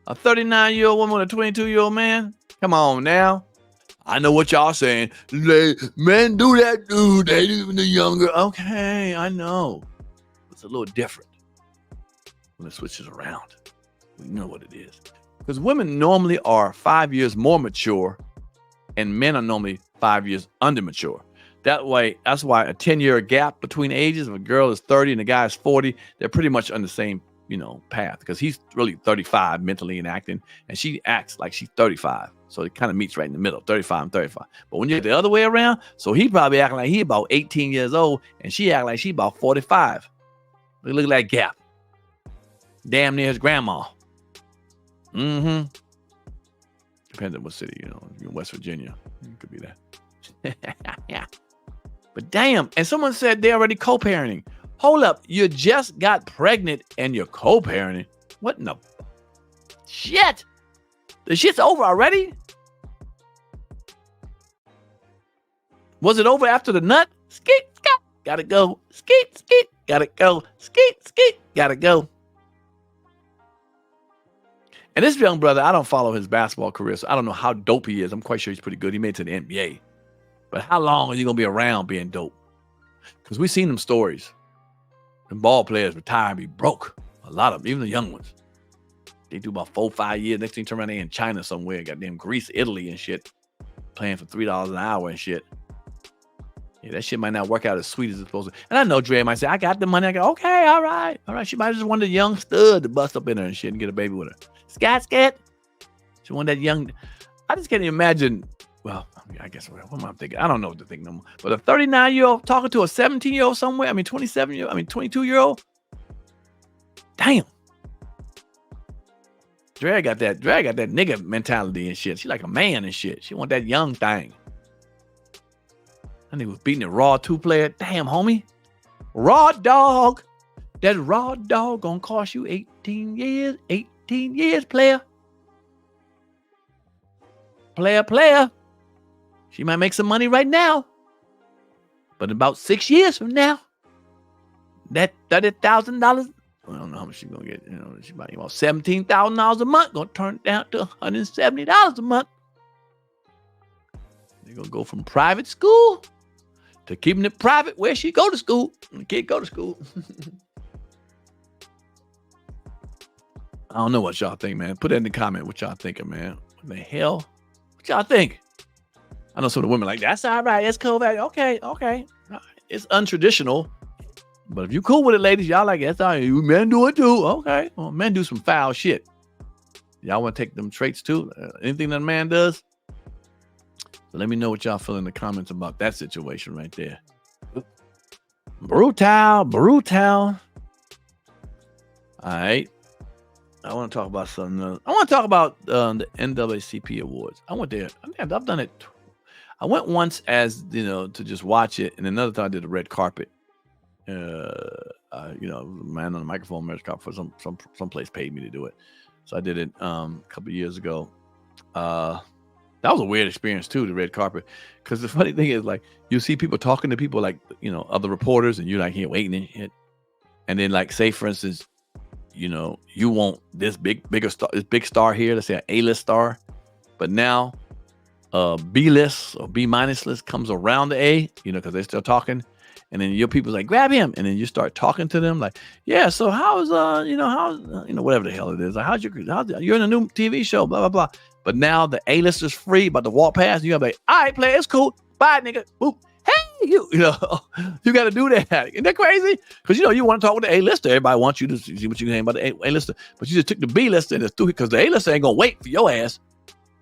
A 39-year-old woman with a 22-year-old man. Come on now. I know what y'all saying. Men do that, dude. They even the younger. Okay, I know. It's a little different when it switches around. We know what it is. Because women normally are 5 years more mature, and men are normally 5 years under mature. That's why a 10-year gap between ages. If a girl is 30 and the guy is 40, they're pretty much on the same path, because he's really 35 mentally and acting, and she acts like she's 35. So it kind of meets right in the middle, 35 and 35. But when you're the other way around, so he probably acting like he about 18 years old, and she act like she about 45. Look at that gap. Damn near his grandma. Depends on what city, in West Virginia. It could be that. Yeah. But damn, and someone said they're already co-parenting. Hold up, you just got pregnant and you're co-parenting. What in the shit? The shit's over already? Was it over after the nut? Skeet, skeet, gotta go. Skeet, skeet, gotta go. Skeet, skeet, gotta go. And this young brother, I don't follow his basketball career, so I don't know how dope he is. I'm quite sure he's pretty good. He made it to the NBA. But how long is he going to be around being dope? Because we've seen them stories. And ball players retire and be broke. A lot of them, even the young ones. They do about 4 or 5 years. Next thing turn around, they in China somewhere. Goddamn Greece, Italy and shit. Playing for $3 an hour and shit. Yeah, that shit might not work out as sweet as it's supposed to. And I know Dre might say, I got the money. I go, okay, all right. She might just want a young stud to bust up in her and shit and get a baby with her. Scat. She want that young. I just can't imagine. Well, I guess what am I thinking? I don't know what to think no more. But a 39-year-old talking to a 17-year-old somewhere. 27-year-old. 22-year-old. Damn. Dre got that nigga mentality and shit. She like a man and shit. She want that young thing. That nigga was beating a Raw 2 player. Damn, homie. Raw dog. That Raw dog gonna cost you 18 years. 18 years, player. Player. She might make some money right now. But about 6 years from now, that $30,000, I don't know how much she's gonna get. She might about $17,000 a month. Gonna turn it down to $170 a month. They're gonna go from private school to keeping it private where she go to school. The kid go to school. I don't know what y'all think, man. Put it in the comment what y'all thinking, man. What the hell? What y'all think? I know some of the women like, that's all right. That's cool. Okay. It's untraditional. But if you cool with it, ladies, y'all like it. That's all right. You men do it too. Okay. Well, men do some foul shit. Y'all want to take them traits too? Anything that a man does? So let me know what y'all feel in the comments about that situation right there. Brutal. All right. I want to talk about something else. I want to talk about the NAACP awards. I went there. I've done it. I went once as, to just watch it. And another time I did a red carpet. Man on the microphone, red carpet for some place paid me to do it. So I did it a couple of years ago. That was a weird experience too, the red carpet. Because the funny thing is, like, you see people talking to people like, other reporters, and you're like here waiting and shit. And then, like, say for instance, you want this big star here, let's say an A-list star, but now B-list or B-minus list comes around the A, because they're still talking. And then your people's like, grab him. And then you start talking to them like, yeah, so how's, whatever the hell it is. Like, you're in a new TV show, blah, blah, blah. But now the A-list is free, about to walk past. You got to be like, all right, player, it's cool. Bye, nigga. Boop. Hey, you got to do that. Isn't that crazy? Because, you want to talk with the A-lister. Everybody wants you to see what you can about the A-lister. But you just took the B-lister and it's through because the A-lister ain't going to wait for your ass.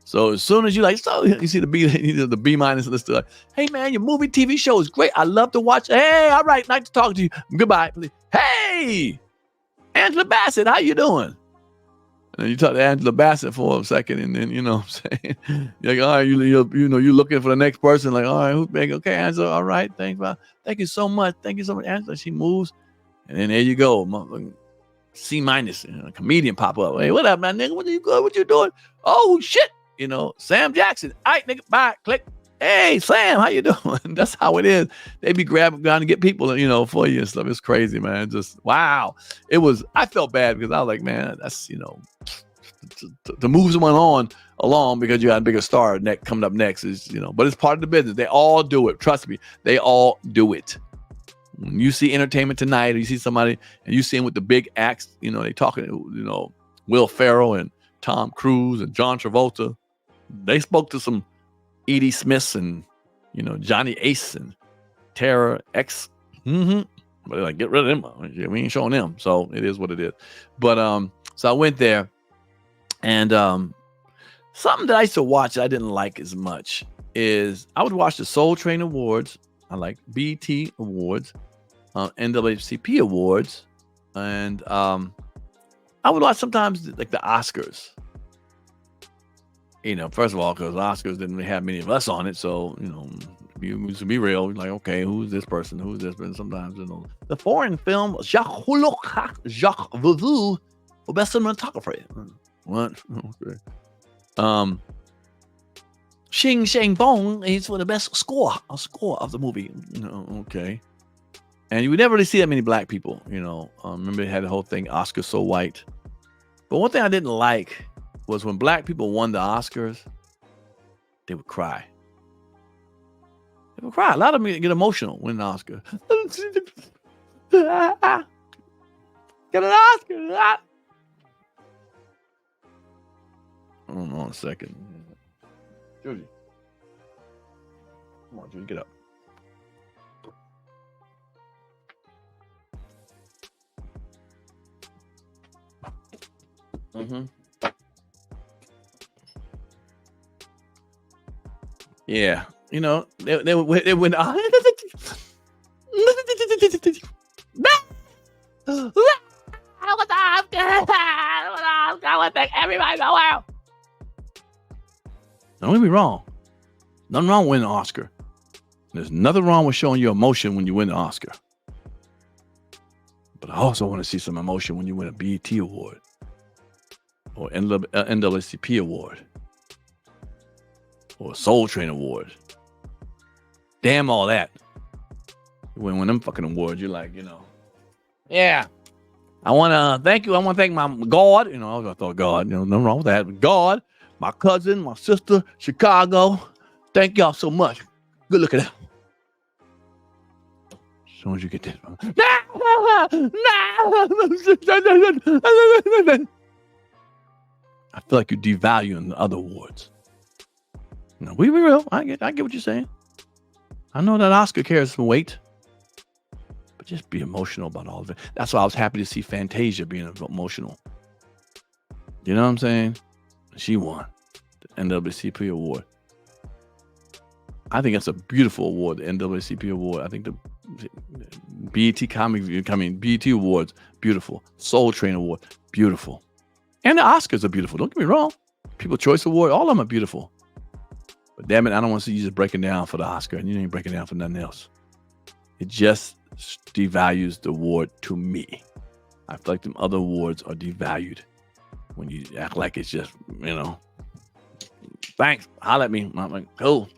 So as soon as you you see the B-minus lister, like, hey, man, your movie TV show is great. I love to watch. Hey, all right, nice to talk to you. Goodbye. Hey, Angela Bassett, how you doing? And you talk to Angela Bassett for a second, and then, what I'm saying? You're like, all right, you're looking for the next person. Like, all right, who's big? Okay, Angela, all right, thanks, man. Thank you so much. Angela. She moves, and then there you go. C-minus, comedian pop up. Hey, what up, man, nigga? What you doing? Oh, shit. Sam Jackson. All right, nigga, bye, click. Hey, Sam, how you doing? That's how it is. They be trying to get people, for you and stuff. It's crazy, man. Just, wow. I felt bad because I was like, man, that's, to move someone along because you got a bigger star coming up next is, but it's part of the business. They all do it. Trust me. They all do it. When you see Entertainment Tonight, or you see somebody and you see them with the big acts, they talking, Will Ferrell and Tom Cruise and John Travolta. They spoke to some Edie Smiths and, Johnny Ace and Tara X. But they're like, get rid of them. We ain't showing them. So it is what it is. But so I went there, and something that I used to watch that I didn't like as much is I would watch the Soul Train Awards. I like BET Awards, NAACP Awards, and I would watch sometimes like the Oscars. First of all, because Oscars didn't really have many of us on it, so to be real, like, okay, who's this person? Who's this person? Sometimes the foreign film Jacques Vauveau for best cinematography. What? Okay. Xing Shang Bong is for the best score of the movie. Okay. And you would never really see that many black people. Remember they had the whole thing Oscar so white. But one thing I didn't like was when black people won the Oscars, they would cry. A lot of them get emotional winning the Oscar. Get an Oscar. Hold on a second. Judy. Come on, Judy, get up. Mm-hmm. Yeah. You know, they went. Everybody in the world. Don't get me wrong. Nothing wrong with winning an Oscar. There's nothing wrong with showing your emotion when you win an Oscar. But I also want to see some emotion when you win a BET award or NAACP award or a Soul Train award. Damn all that. When you win them fucking awards, you're like, you know, yeah. I want to thank you. I want to thank my God. You know, I thought God, you know, nothing wrong with that. God, my cousin, my sister, Chicago. Thank y'all so much. Good looking out. As soon as you get this. I feel like you're devaluing the other awards. No, we real. I get what you're saying. I know that Oscar carries some weight. But just be emotional about all of it. That's why I was happy to see Fantasia being emotional. You know what I'm saying? She won the NAACP award. I think that's a beautiful award, the NAACP award. I think the BET Awards, beautiful. Soul Train Award, beautiful. And the Oscars are beautiful. Don't get me wrong. People's Choice Award, all of them are beautiful. But damn it, I don't want to see you just breaking down for the Oscar and you ain't breaking down for nothing else. It just devalues the award to me. I feel like them other awards are devalued when you act like it's just, you know, thanks, holla at me. I'm like, cool.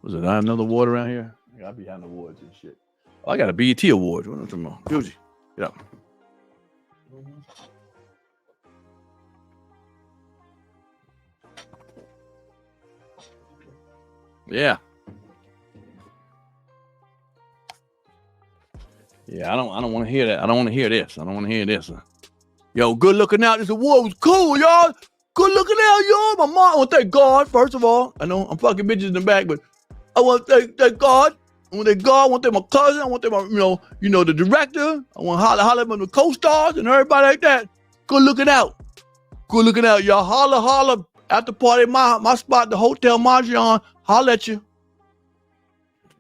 Was it another award around here? I'll be having awards and shit. Oh, I got a BET award. What am I talking about? Gucci. Get up. Yeah. Yeah, I don't want to hear that. I don't want to hear this. I don't want to hear this. Yo, good looking out. This award was cool, y'all. Good looking out, y'all. My mom, I want to thank God, first of all. I know I'm fucking bitches in the back, but I want to thank God. I want to thank God. I want to thank my cousin. I want to thank my, you know, the director. I want to holler at the co-stars and everybody like that. Good looking out. Good looking out, y'all. Holla at the party, my spot, the Hotel Marjan. Holla at you.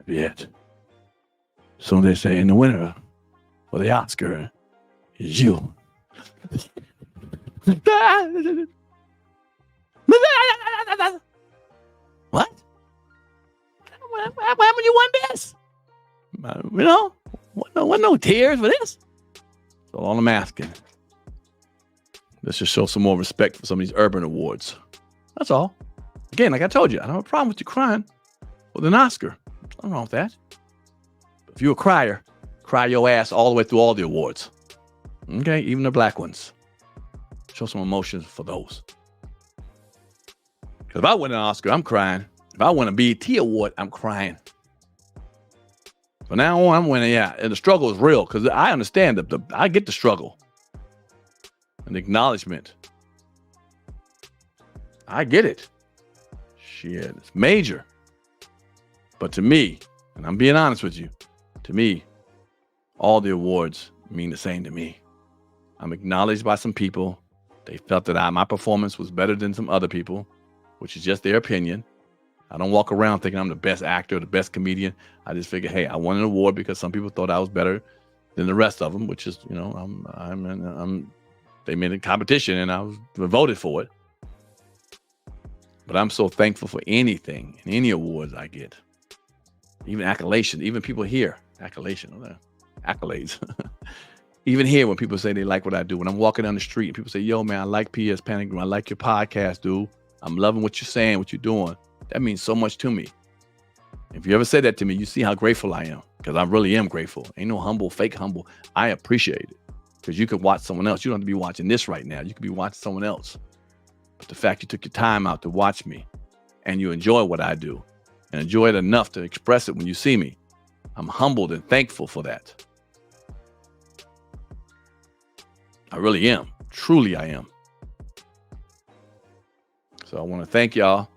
Yet. So they say, and the winner for the Oscar is you. What? What happened when you won this? You know, what no tears for this. So all I'm asking, let's just show some more respect for some of these urban awards. That's all. Again, like I told you, I don't have a problem with you crying with an Oscar. Nothing wrong with that. If you're a crier, cry your ass all the way through all the awards. Okay, even the black ones. Show some emotions for those. Because if I win an Oscar, I'm crying. If I win a BET award, I'm crying. But now on, I'm winning, yeah. And the struggle is real because I understand that I get the struggle and acknowledgement. I get it. Shit, it's major. But to me, and I'm being honest with you, to me, all the awards mean the same to me. I'm acknowledged by some people. They felt that my performance was better than some other people, which is just their opinion. I don't walk around thinking I'm the best actor, the best comedian. I just figure, hey, I won an award because some people thought I was better than the rest of them, which is, you know, they made a competition and I was voted for it. But I'm so thankful for anything and any awards I get, even accolades, even people here, accolades. Even here, when people say they like what I do, when I'm walking down the street and people say, yo, man, I like Pierre's Panic Room. I like your podcast, dude. I'm loving what you're saying, what you're doing. That means so much to me. If you ever say that to me, you see how grateful I am, because I really am grateful. Ain't no humble, fake humble. I appreciate it because you could watch someone else. You don't have to be watching this right now. You could be watching someone else. But the fact you took your time out to watch me and you enjoy what I do and enjoy it enough to express it when you see me, I'm humbled and thankful for that. I really am. Truly, I am. So I want to thank y'all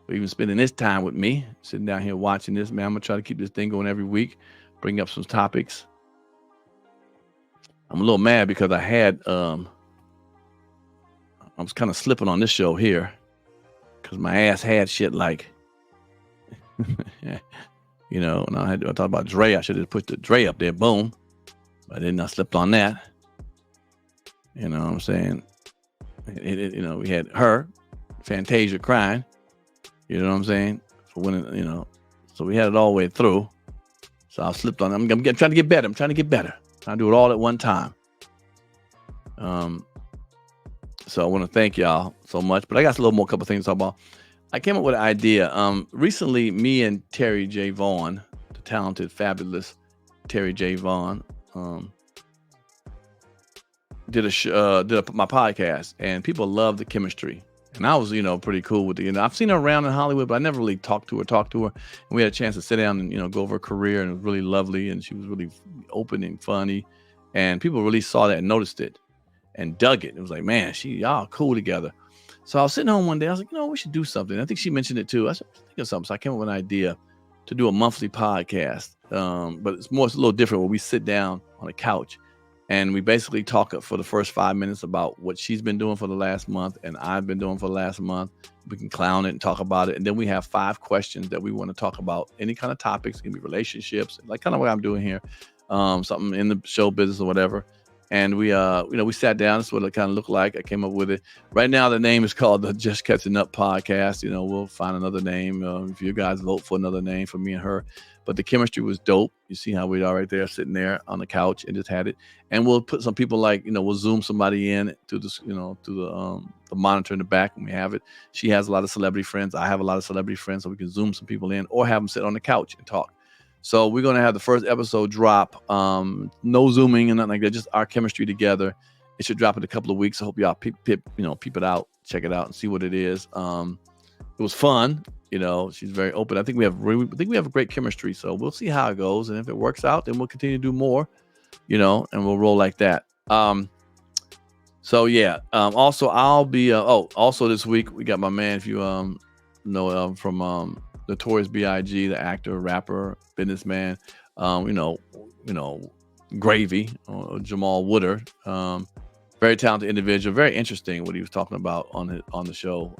for even spending this time with me, sitting down here watching this, man. I'm going to try to keep this thing going every week, bring up some topics. I'm a little mad because I had I was kind of slipping on this show here because my ass had shit like, you know, and I talked about Dre. I should have put the Dre up there. Boom. But then I slipped on that. You know what I'm saying? You know, we had her, Fantasia crying. You know what I'm saying? For winning, you know. So we had it all the way through. So I slipped on. I'm trying to get better. I'm trying to get better. Trying to do it all at one time. So I want to thank y'all so much. But I got a little more couple things to talk about. I came up with an idea. Recently, me and Terry J. Vaughn, the talented, fabulous Terry J. Vaughn, did my podcast, and people love the chemistry. And I was, you know, pretty cool with it. You know, I've seen her around in Hollywood, but I never really talked to her. And we had a chance to sit down and, you know, go over her career, and it was really lovely. And she was really open and funny, and people really saw that and noticed it and dug it. It was like, man, y'all cool together. So I was sitting home one day. I was like, you know, we should do something. I think she mentioned it too. I said, think of something. So I came up with an idea to do a monthly podcast. But it's a little different, where we sit down on a couch and we basically talk for the first 5 minutes about what she's been doing for the last month and I've been doing for the last month. We can clown it and talk about it. And then we have 5 questions that we want to talk about, any kind of topics. It can be relationships, like kind of what I'm doing here, something in the show business or whatever. And we, you know, we sat down. That's what it kind of looked like. I came up with it. Right now, the name is called the Just Catching Up Podcast. You know, we'll find another name. If you guys vote for another name for me and her. But the chemistry was dope. You see how we are right there, sitting there on the couch and just had it. And we'll put some people, like, you know, we'll zoom somebody in to this, you know, to the monitor in the back when we have it. She has a lot of celebrity friends. I have a lot of celebrity friends, so we can zoom some people in or have them sit on the couch and talk. So we're going to have the first episode drop. No zooming and nothing like that, just our chemistry together. It should drop in a couple of weeks. I hope y'all peep it out, check it out and see what it is. It was fun. You know, she's very open. I think we have a great chemistry. So we'll see how it goes. And if it works out, then we'll continue to do more, you know, and we'll roll like that. So yeah. Also I'll be, also this week we got my man, if you know from Notorious B.I.G., the actor, rapper, businessman, you know, Gravy, Jamal Woodard, very talented individual, very interesting what he was talking about on the show.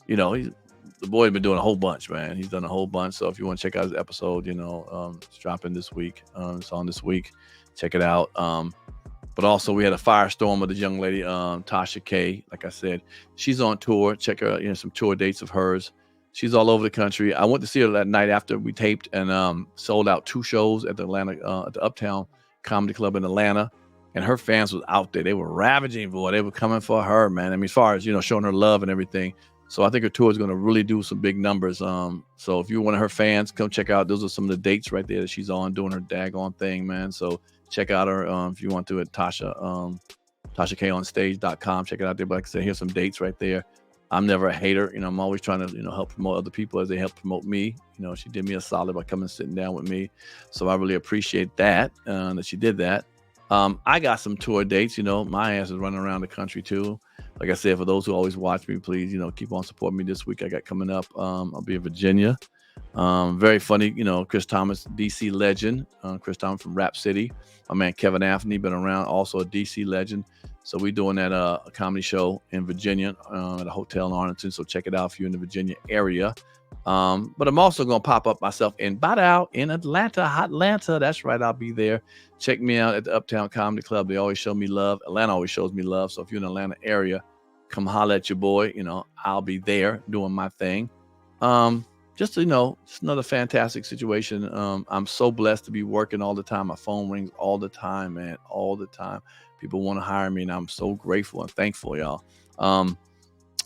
You know, the boy has been doing a whole bunch, man. He's done a whole bunch. So if you want to check out his episode, you know, it's dropping this week. It's on this week. Check it out. But also we had a firestorm with this young lady, Tasha K. Like I said, she's on tour. Check her out, you know, some tour dates of hers. She's all over the country. I went to see her that night after we taped, and sold out 2 shows at the at the Uptown Comedy Club in Atlanta. And her fans was out there. They were ravaging, boy. They were coming for her, man. I mean, as far as, you know, showing her love and everything. So I think her tour is going to really do some big numbers. So if you're one of her fans, come check out. Those are some of the dates right there that she's on, doing her daggone thing, man. So check out her if you want to at TashaKOnStage.com. Check it out there. But like I said, here's some dates right there. I'm never a hater. You know, I'm always trying to, you know, help promote other people as they help promote me. You know, she did me a solid by coming and sitting down with me. So I really appreciate that she did that. I got some tour dates. You know, my ass is running around the country too. Like I said, for those who always watch me, please, you know, keep on supporting me this week. I got coming up. I'll be in Virginia. Very funny, you know, Chris Thomas, DC legend. Chris Thomas from Rap City. My man Kevin Anthony, been around, also a DC legend. So we doing that a comedy show in Virginia at a hotel in Arlington. So check it out if you're in the Virginia area. But I'm also going to pop up myself in Atlanta, Hotlanta. That's right. I'll be there. Check me out at the Uptown Comedy Club. They always show me love. Atlanta always shows me love. So if you're in the Atlanta area, come holler at your boy. You know, I'll be there doing my thing. Just, you know, just another fantastic situation. I'm so blessed to be working all the time. My phone rings all the time, man, all the time. People want to hire me, and I'm so grateful and thankful, y'all.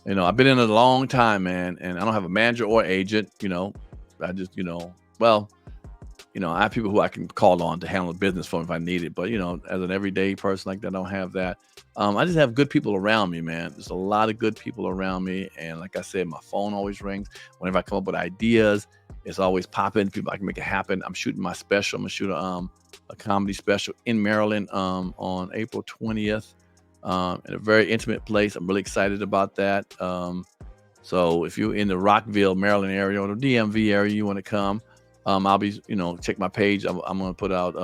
You know, I've been in it a long time, man, and I don't have a manager or agent. You know, I just, you know, well, you know, I have people who I can call on to handle the business for me if I need it. But, you know, as an everyday person like that, I don't have that. I just have good people around me, man. There's a lot of good people around me. And like I said, my phone always rings. Whenever I come up with ideas, it's always popping. People, I can make it happen. I'm shooting my special. I'm going to shoot a comedy special in Maryland on April 20th in a very intimate place. I'm really excited about that. So if you're in the Rockville, Maryland area or the DMV area, you want to come, I'll be, you know, check my page. I'm going to put out,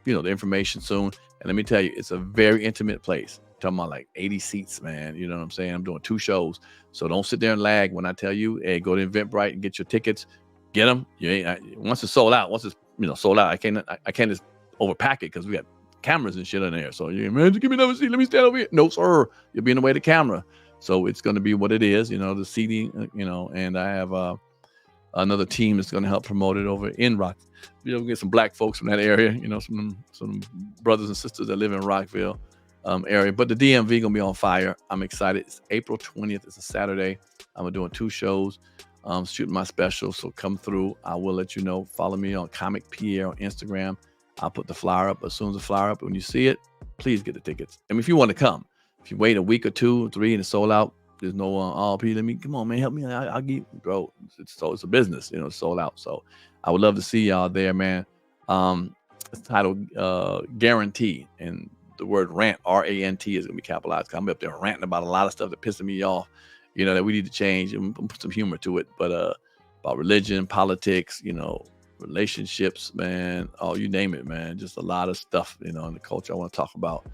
you know, the information soon. And let me tell you, it's a very intimate place. talking about like 80 seats, man. You know what I'm saying? I'm doing 2 shows. So don't sit there and lag when I tell you, hey, go to Eventbrite and get your tickets. Get them. Once it's sold out, sold out, I can't just overpack it because we got cameras and shit in there. So man, give me another seat. Let me stand over here. No, sir. You'll be in the way of the camera. So it's going to be what it is, the seating, and I have another team that's going to help promote it over in Rock. Get some black folks from that area, some brothers and sisters that live in Rockville area. But the DMV going to be on fire. I'm excited. It's April 20th. It's a Saturday. I'm doing 2 shows, shooting my special. So come through. I will let you know. Follow me on Comic Pierre on Instagram. I'll put the flyer up as soon as the flyer up. When you see it, please get the tickets. I mean, if you want to come, if you wait a week or 2 or 3 and it's sold out, there's no P. Let me come on, man, help me. I'll give, bro. It's a business, it's sold out. So I would love to see y'all there, man. It's titled Guarantee, and the word rant, RANT, is gonna be capitalized. I'm up there ranting about a lot of stuff that pissing me off, that we need to change and put some humor to it. But about religion, politics, relationships, man. Oh, you name it, man. Just a lot of stuff, in the culture I want to talk about.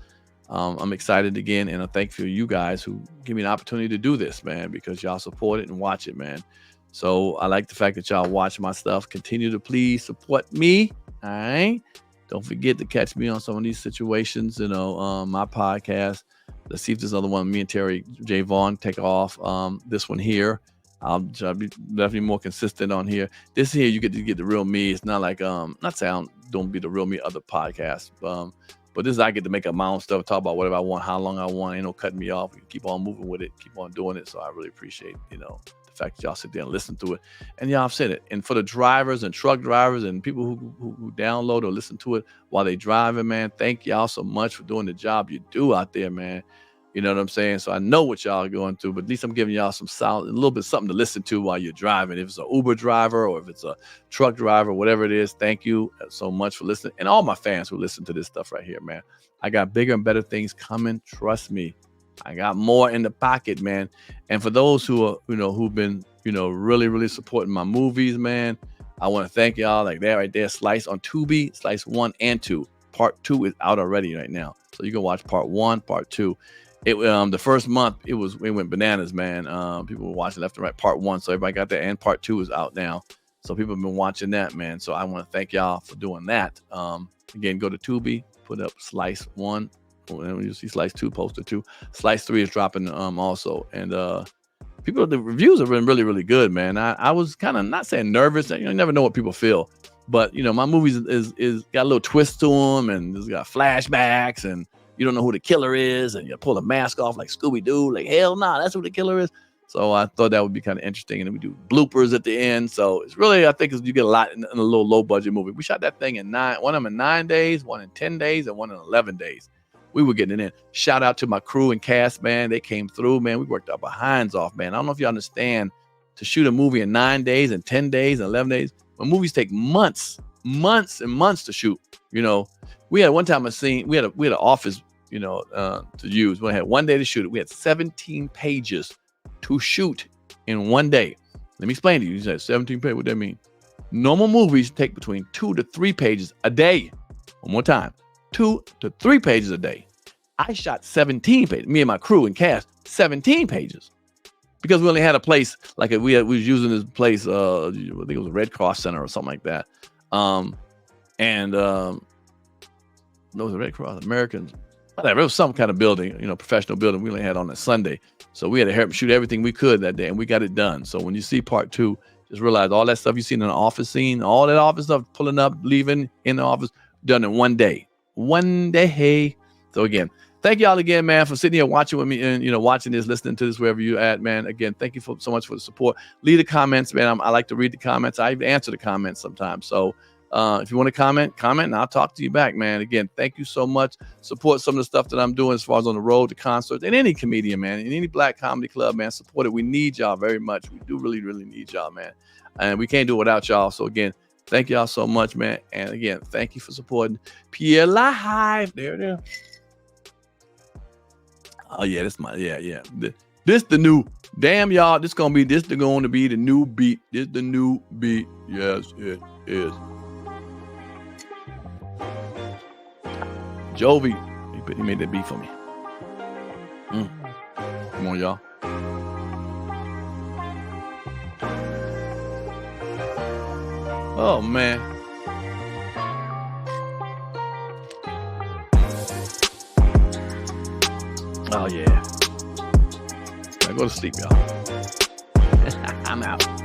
I'm excited again, and I'm thankful for you guys who give me an opportunity to do this, man, because y'all support it and watch it, man. So I like the fact that y'all watch my stuff. Continue to please support me. All right. Don't forget to catch me on some of these situations, my podcast. Let's see if this other one, me and Terry J. Vaughn, take off. This one here, I'll be definitely more consistent on here. This here, you get to get the real me. It's not like, not saying don't be the real me other podcasts. But this is, I get to make up my own stuff, talk about whatever I want, how long I want. Ain't no cutting me off. We keep on moving with it, keep on doing it. So I really appreciate, the fact that y'all sit there and listen to it. And y'all have said it. And for the drivers and truck drivers and people who download or listen to it while they driving, man, thank y'all so much for doing the job you do out there, man. You know what I'm saying? So I know what y'all are going through, but at least I'm giving y'all some solid, a little bit something to listen to while you're driving. If it's an Uber driver or if it's a truck driver, whatever it is, thank you so much for listening. And all my fans who listen to this stuff right here, man. I got bigger and better things coming. Trust me. I got more in the pocket, man. And for those who are, who've been, really, really supporting my movies, man, I want to thank y'all. Like that right there, Slice on Tubi, Slice 1 and 2. Part 2 is out already right now. So you can watch part 1, part 2. The first month it went bananas, man. People were watching left and right. Part 1, so everybody got that, and part 2 is out now. So people have been watching that, man. So I want to thank y'all for doing that. Again, go to Tubi, put up Slice 1, and you see Slice 2 posted too. Slice 3 is dropping also, and the reviews have been really, really good, man. I was kind of not saying nervous. You never know what people feel, but my movies is got a little twist to them, and it's got flashbacks, and you don't know who the killer is, and you pull a mask off like Scooby-Doo. Like, hell nah, that's who the killer is. So I thought that would be kind of interesting. And then we do bloopers at the end. So it's really, I think you get a lot in a little low-budget movie. We shot that thing in 9 days, one in 10 days, and one in 11 days. We were getting it in. Shout out to my crew and cast, man. They came through, man. We worked our behinds off, man. I don't know if you understand, to shoot a movie in 9 days and 10 days and 11 days, when movies take months and months to shoot. We had one time a scene, we had an office, to use. We had 1 day to shoot it. We had 17 pages to shoot in 1 day. Let me explain to you. You said 17 pages. What that mean? Normal movies take between 2 to 3 pages a day. One more time. 2 to 3 pages a day. I shot 17 pages. Me and my crew and cast, 17 pages. Because we only had a place, like we was using this place, I think it was a Red Cross Center or something like that. No, it was a Red Cross, Americans. Whatever, it was some kind of building, professional building we only had on a Sunday. So we had to help shoot everything we could that day, and we got it done. So when you see part 2, just realize all that stuff you seen in the office scene, all that office stuff, pulling up, leaving in the office, done in 1 day. 1 day. So again, thank y'all again, man, for sitting here watching with me and, watching this, listening to this, wherever you at, man. Again, thank you so much for the support. Leave the comments, man. I like to read the comments. I even answer the comments sometimes. So if you want to comment, and I'll talk to you back, man. Again, thank you so much. Support some of the stuff that I'm doing as far as on the road to concerts, and any comedian, man, in any black comedy club, man. Support it. We need y'all very much. We do really, really need y'all, man. And we can't do it without y'all. So again, thank y'all so much, man. And again, thank you for supporting Pierre Live. There it is. Oh yeah, yeah. This the new, damn y'all, this going to be the new beat. This the new beat. Yes, it is. Jovi, he made that beat for me. Come on, y'all. Oh, man. Oh, yeah. I go to sleep, y'all. I'm out.